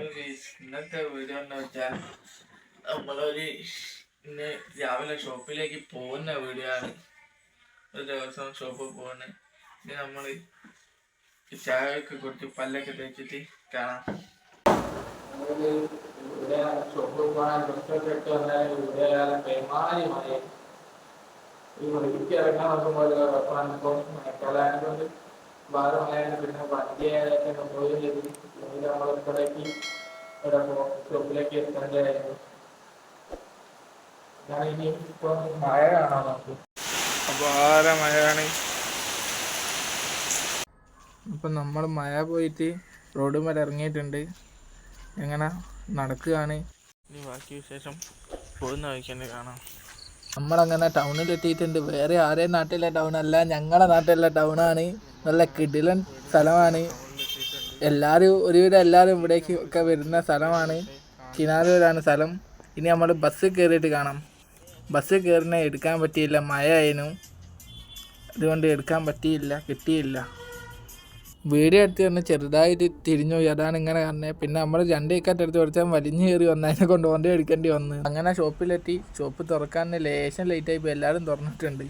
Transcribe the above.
ഇന്നത്തെ വീഡിയോ എന്ന് വെച്ചാൽ നമ്മളൊരു ഇന്ന് രാവിലെ ഷോപ്പിലേക്ക് പോകുന്ന വീഡിയോ ആണ്. ഒരു ദിവസം ഷോപ്പിൽ പോകുന്നത്. ഇനി നമ്മൾ ചായയൊക്കെ കുടിച്ച് പല്ലൊക്കെ തേച്ചിട്ട് കാണാം. ഷോപ്പിൽ പോകാൻ ഡ്രസ്സൊക്കെ ഇട്ട് വന്നാൽ പേമാരിമായി ഇറങ്ങാൻ നോക്കുമ്പോൾ മഴക്കാലമായതുകൊണ്ട് ഭാരമായാലും പിന്നെ വണ്ടിയായാലൊക്കെ പോയി നമ്മളിവിടേക്ക് ഷോപ്പിലേക്ക് എത്തേണ്ടതായിരുന്നു. ഞാൻ ഇനി ഇപ്പം മഴ കാണാൻ നോക്കും. അപാര മഴയാണ്. അപ്പം നമ്മൾ മഴ പോയിട്ട് റോഡ് മേലെ ഇറങ്ങിയിട്ടുണ്ട്. എങ്ങനെ നടക്കുകയാണ്. ഇനി ബാക്കി വിശേഷം പോകുന്ന വഴിക്ക് കാണാം. നമ്മളങ്ങനെ ടൗണിലെത്തിയിട്ടുണ്ട്. വേറെ ആരെയും നാട്ടിലെ ടൗണല്ല, ഞങ്ങളുടെ നാട്ടിലെ ടൗണാണ്. നല്ല കിടിലൻ സ്ഥലമാണ്. ഒരുവിധം എല്ലാവരും ഇവിടേക്ക് ഒക്കെ വരുന്ന സ്ഥലമാണ്. കിനാലൂരാണ് സ്ഥലം. ഇനി നമ്മൾ ബസ്സിൽ കയറിയിട്ട് കാണാം. ബസ്സിൽ കയറിനെ എടുക്കാൻ പറ്റിയില്ല, മഴ ആയിരുന്നു. അതുകൊണ്ട് എടുക്കാൻ കിട്ടിയില്ല. വീഡിയോ എടുത്ത് തന്നെ ചെറുതായിട്ട് തിരിഞ്ഞു പോയി. അതാണ് ഇങ്ങനെ പറഞ്ഞത്. പിന്നെ നമ്മൾ 2 ടിക്കറ്റ് എടുത്ത് കൊടുത്താൽ വലിഞ്ഞു കയറി വന്നതിനെ കൊണ്ട് വണ്ടി എടുക്കേണ്ടി വന്നു. അങ്ങനെ ഷോപ്പിലെത്തി. ഷോപ്പ് തുറക്കാൻ ലേശം ലേറ്റായി പോയി. എല്ലാവരും തുറന്നിട്ടുണ്ട്.